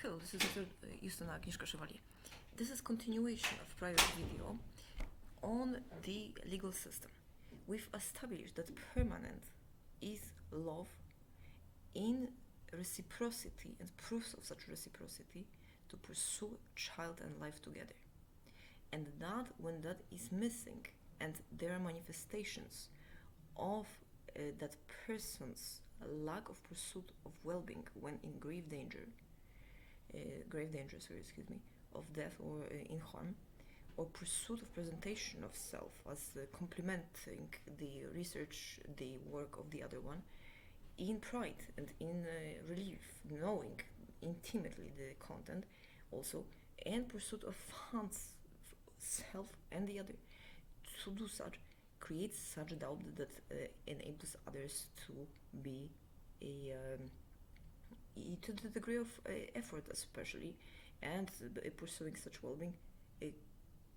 Hello, this is Dr. Justyna Agnieszka Chevalier. This is continuation of prior video on the legal system. We've established that permanent is love in reciprocity and proofs of such reciprocity to pursue child and life together. And that when that is missing and there are manifestations of that person's lack of pursuit of well-being when in grave danger, of death or in harm, or pursuit of presentation of self as complementing the research, the work of the other one, in pride and in relief, knowing intimately the content also, and pursuit of funds, self and the other, to do such, creates such doubt that enables others to be to the degree of effort especially, and pursuing such well-being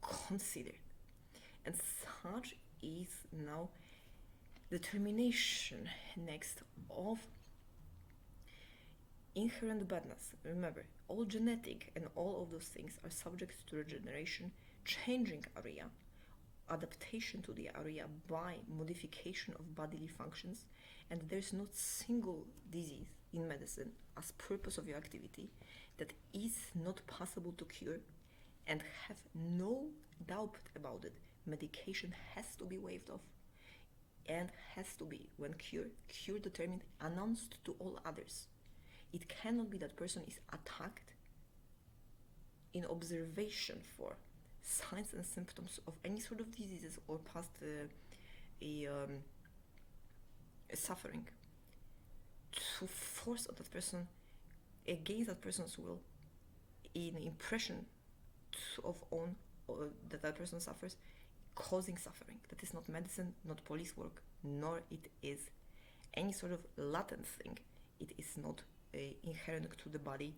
considered. And such is now determination next of inherent badness. Remember, all genetic and all of those things are subject to regeneration, changing area, adaptation to the area by modification of bodily functions, and there's not single disease in medicine as purpose of your activity that is not possible to cure, and have no doubt about it. Medication has to be waived off and has to be, when cure determined, announced to all others. It cannot be that person is attacked in observation for signs and symptoms of any sort of diseases or past suffering, to force on that person, against that person's will, in impression of own that person suffers, causing suffering. That is not medicine, not police work, nor it is any sort of latent thing. It is not inherent to the body.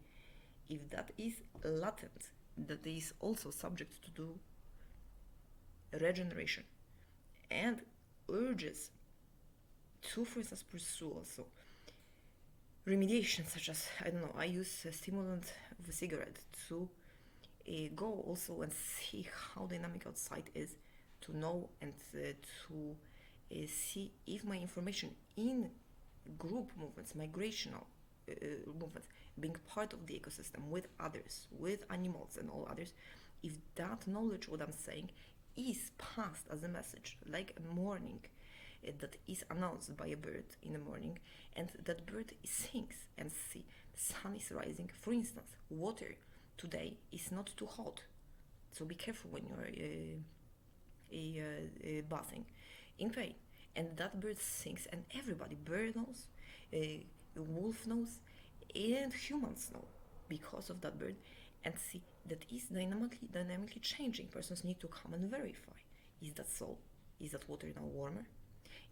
If that is latent, that is also subject to do regeneration and urges to, for instance, pursue also remediation, such as, I use a stimulant of a cigarette to go also and see how dynamic outside is, to know and to see if my information in group movements, migrational movements, being part of the ecosystem with others, with animals and all others, if that knowledge, what I'm saying, is passed as a message, like a morning that is announced by a bird in the morning, and that bird sings and see the sun is rising. For instance, water today is not too hot, so be careful when you're bathing in pain. And that bird sings, and everybody, bird knows, wolf knows, and humans know because of that bird, and see that is dynamically changing. Persons need to come and verify, is that so? Is that water now warmer?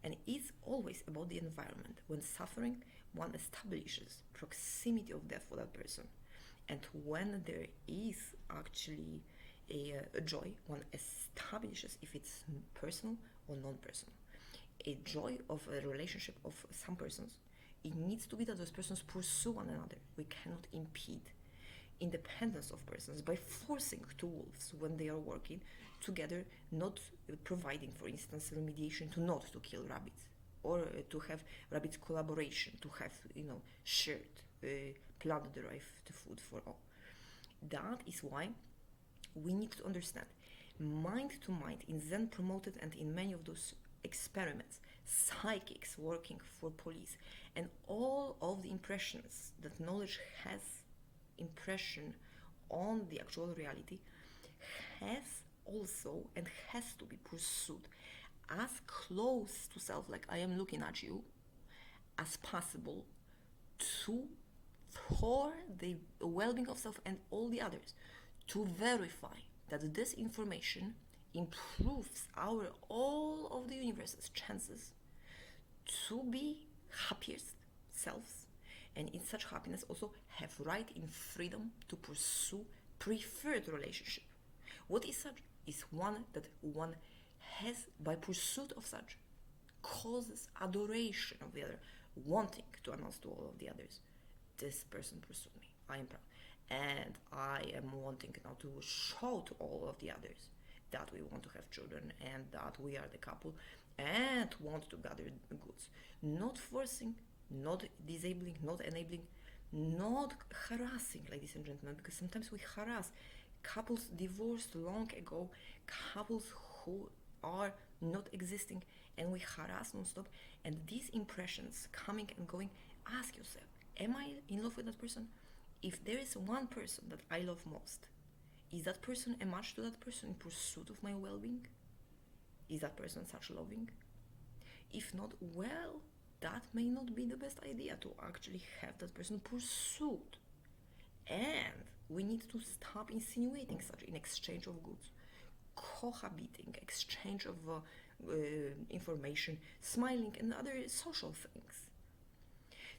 And it's always about the environment. When suffering, one establishes proximity of death for that person. And when there is actually a joy, one establishes if it's personal or non-personal. A joy of a relationship of some persons, it needs to be that those persons pursue one another. We cannot impede independence of persons by forcing two wolves when they are working together, not providing, for instance, remediation to not to kill rabbits, or to have rabbits collaboration, to have shared plant-derived food for all. That is why we need to understand mind to mind in Zen promoted, and in many of those experiments, psychics working for police, and all of the impressions that knowledge has impression on the actual reality, has also and has to be pursued as close to self, like I am looking at you, as possible, for the well-being of self and all the others, to verify that this information improves our all of the universe's chances to be happiest selves, and in such happiness also have right in freedom to pursue preferred relationship. What is such? Is one that one has, by pursuit of such, causes adoration of the other, wanting to announce to all of the others, this person pursued me, I am proud. and I am wanting now to show to all of the others that we want to have children and that we are the couple and want to gather goods. Not forcing, not disabling, not enabling, not harassing, ladies and gentlemen, because sometimes we harass couples divorced long ago, couples who are not existing, and we harass non-stop. And these impressions coming and going, ask yourself, am I in love with that person? If there is one person that I love most, is that person a match to that person in pursuit of my well-being? Is that person such loving? If not, well, that may not be the best idea to actually have that person pursued. And we need to stop insinuating such in exchange of goods, cohabiting, exchange of information, smiling, and other social things.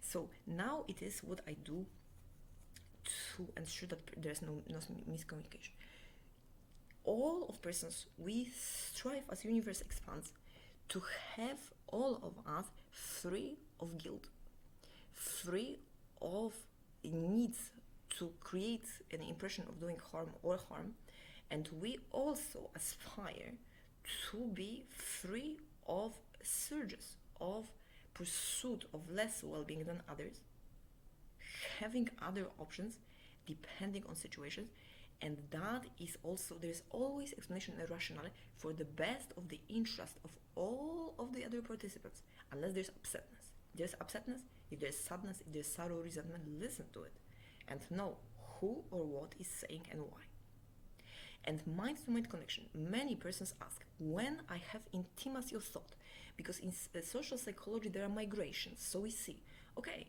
So now it is what I do to ensure that there's no miscommunication. All of persons, we strive as universe expands to have all of us free of guilt, free of needs to create an impression of doing harm or harm, and we also aspire to be free of surges of pursuit of less well-being than others, having other options depending on situations. And that is also, there's always explanation and rationale for the best of the interest of all of the other participants, unless there's upsetness. There's upsetness, if there's sadness, if there's sorrow, resentment, listen to it and know who or what is saying and why. And mind-to-mind connection. Many persons ask, when I have intimacy of thought, because in social psychology there are migrations. So we see, okay,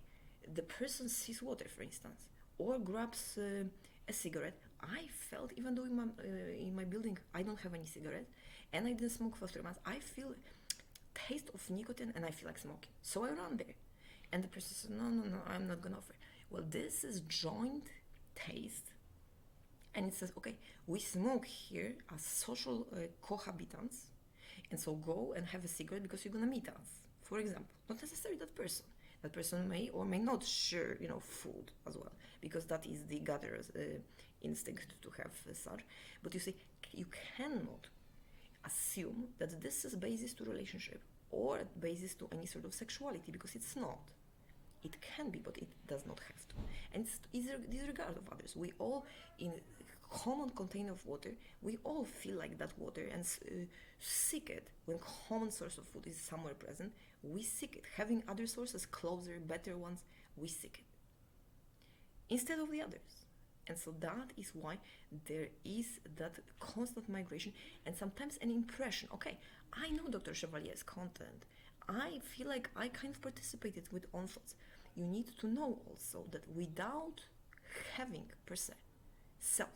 the person sees water, for instance, or grabs a cigarette. I felt, even though in my building I don't have any cigarette and I didn't smoke for 3 months, I feel taste of nicotine and I feel like smoking. So I run there. And the person says, no, I'm not gonna offer. Well, this is joint taste. And it says, okay, we smoke here as social cohabitants, and so go and have a cigarette because you're gonna meet us, for example. Not necessarily that person. That person may or may not share, food as well, because that is the gatherer's instinct to have such. But you see, you cannot assume that this is basis to relationship or basis to any sort of sexuality, because it's not. It can be, but it does not have to. And it's disregard of others. We all, in common container of water, we all feel like that water and seek it. When common source of food is somewhere present, we seek it. Having other sources closer, better ones, we seek it instead of the others. And so that is why there is that constant migration and sometimes an impression. Okay, I know Dr. Chevalier's content. I feel like I kind of participated with own thoughts. You need to know also that without having per se self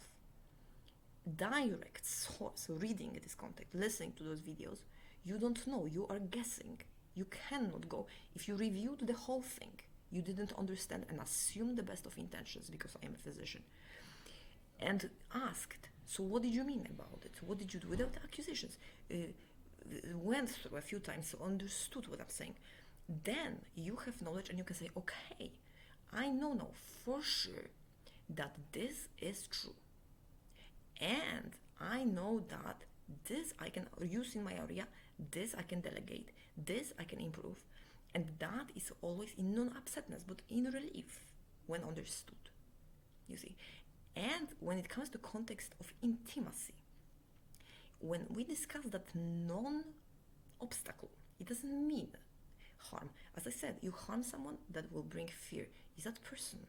direct source, reading this content, listening to those videos, you don't know, you are guessing. You cannot go. If you reviewed the whole thing, you didn't understand and assume the best of intentions, because I am a physician, and asked, so what did you mean about it? What did you do? Without accusations. Went through a few times, so understood what I'm saying. Then you have knowledge and you can say, okay, I know now for sure that this is true. And I know that this I can use in my area, this I can delegate, this I can improve. And that is always in non-upsetness, but in relief when understood. You see? And when it comes to context of intimacy, when we discuss that non-obstacle, it doesn't mean harm. As I said, you harm someone, that will bring fear. Is that person,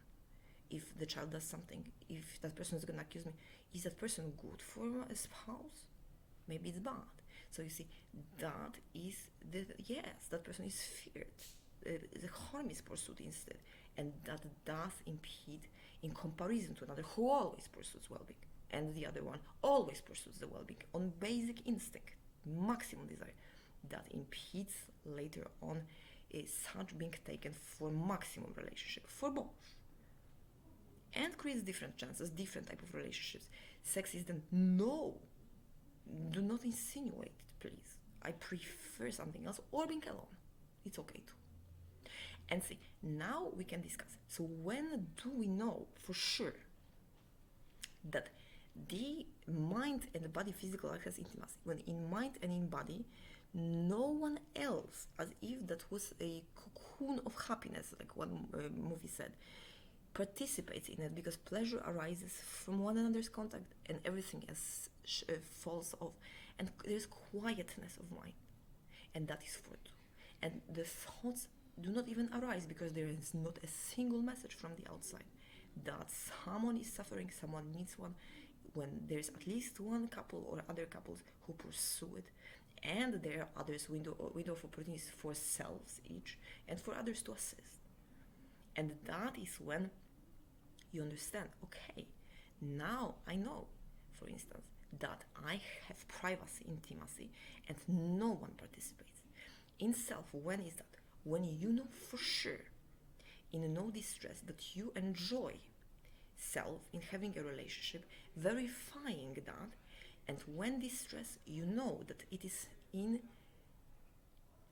if the child does something, if that person is going to accuse me, is that person good for a spouse? Maybe it's bad. So you see, that is, yes, that person is feared. The harm is pursued instead. And that does impede in comparison to another who always pursues well-being. And the other one always pursues the well-being on basic instinct, maximum desire. That impedes later on such being taken for maximum relationship, for both. And creates different chances, different type of relationships. Sex is then, no, do not insinuate it, please. I prefer something else, or being alone. It's okay too. And see, now we can discuss. So when do we know for sure that the mind and the body physical act as intimacy. When in mind and in body, no one else, as if that was a cocoon of happiness, like one movie said, participates in it, because pleasure arises from one another's contact and everything else falls off, and there's quietness of mind, and that is for two. And the thoughts do not even arise because there is not a single message from the outside that someone is suffering, someone needs one, when there's at least one couple or other couples who pursue it, and there are others window of opportunities for selves each and for others to assist. And that is when you understand, okay, now I know, for instance, that I have privacy, intimacy, and no one participates. In self, when is that? When you know for sure, in no distress, that you enjoy self in having a relationship, verifying that, and when distress, you know that it is, in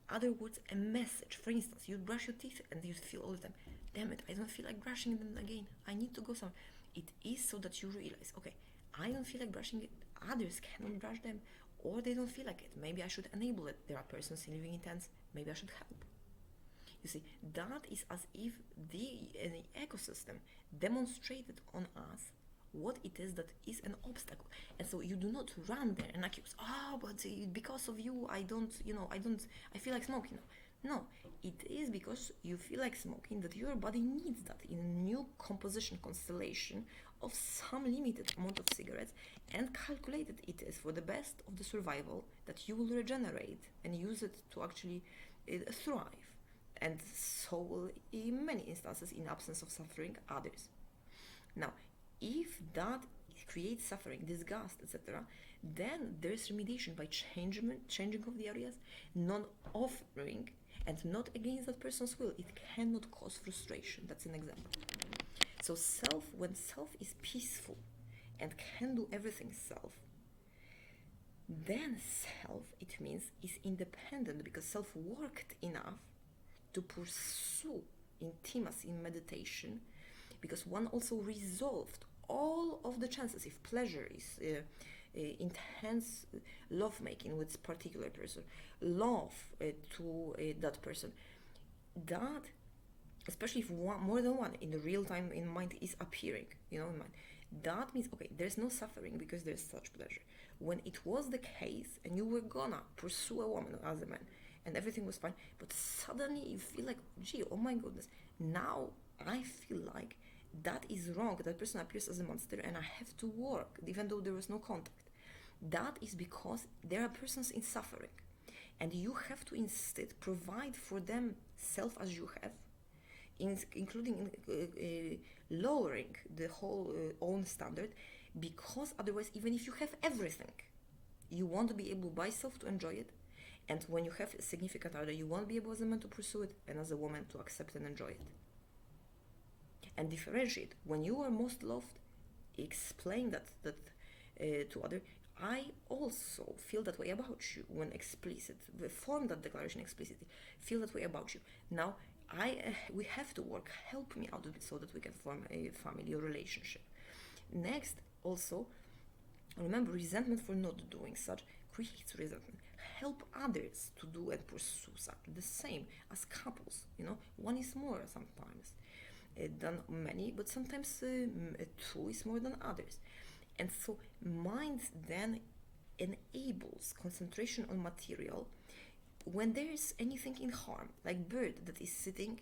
other words, a message. For instance, you brush your teeth and you feel all the time, damn it, I don't feel like brushing them again, I need to go somewhere. It is so that you realize, okay, I don't feel like brushing it, others cannot brush them, or they don't feel like it, maybe I should enable it. There are persons living in tents, maybe I should help. You see, that is as if the ecosystem demonstrated on us what it is that is an obstacle. And so you do not run there and accuse, but because of you, I feel like smoking. No, it is because you feel like smoking that your body needs that in a new composition constellation of some limited amount of cigarettes, and calculated it is for the best of the survival, that you will regenerate and use it to actually thrive. And so will, in many instances, in absence of suffering, others. Now, if that creates suffering, disgust, etc., then there is remediation by changing of the areas, non-offering, and not against that person's will. It cannot cause frustration. That's an example. So when self is peaceful and can do everything self, then self, it means, is independent, because self worked enough to pursue intimacy in meditation, because one also resolved all of the chances. If pleasure is intense love making with particular person, love to that person, that, especially if more than one in the real time in mind is appearing, in mind, that means, okay, there's no suffering because there's such pleasure. When it was the case and you were gonna pursue a woman as a man and everything was fine, but suddenly you feel like, gee, oh my goodness, now I feel like that is wrong, that person appears as a monster and I have to work even though there was no contact. That is because there are persons in suffering, and you have to instead provide for them self as you have, including lowering the whole own standard, because otherwise, even if you have everything, you won't be able by self to enjoy it. And when you have a significant other, you won't be able as a man to pursue it, and as a woman to accept and enjoy it. And differentiate. When you are most loved, explain that to other. I also feel that way about you. When explicit, form that declaration explicitly. Feel that way about you. Now, we have to work. Help me out a bit so that we can form a family or relationship. Next, also, remember, resentment for not doing such creates resentment. Help others to do and pursue such. The same as couples. One is more sometimes than many, but sometimes two is more than others. And so mind then enables concentration on material when there is anything in harm, like bird that is sitting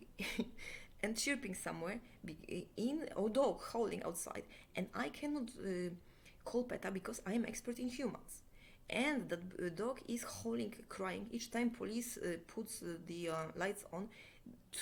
and chirping somewhere, or dog howling outside, and I cannot call PETA because I am expert in humans. And that dog is howling, crying each time police puts the lights on,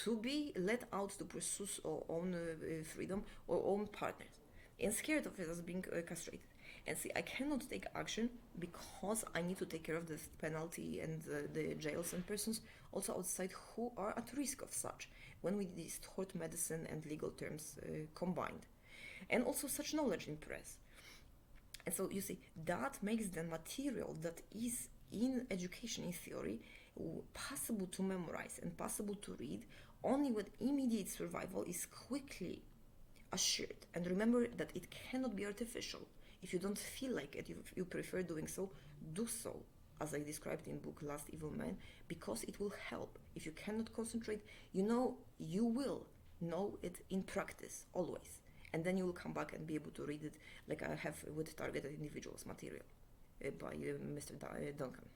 to be let out to pursue our own freedom or own partners, and scared of it as being castrated. And see, I cannot take action because I need to take care of the penalty and the jails and persons also outside who are at risk of such, when we distort medicine and legal terms combined. And also such knowledge in press. And so you see, that makes the material that is in education, in theory, possible to memorize and possible to read only when immediate survival is quickly assured. And remember that it cannot be artificial. If you don't feel like it, you prefer doing so, do so, as I described in book Last Evil Man, because it will help. If you cannot concentrate, you will know it in practice, always. And then you will come back and be able to read it like I have with Targeted Individuals material by Mr. Duncan.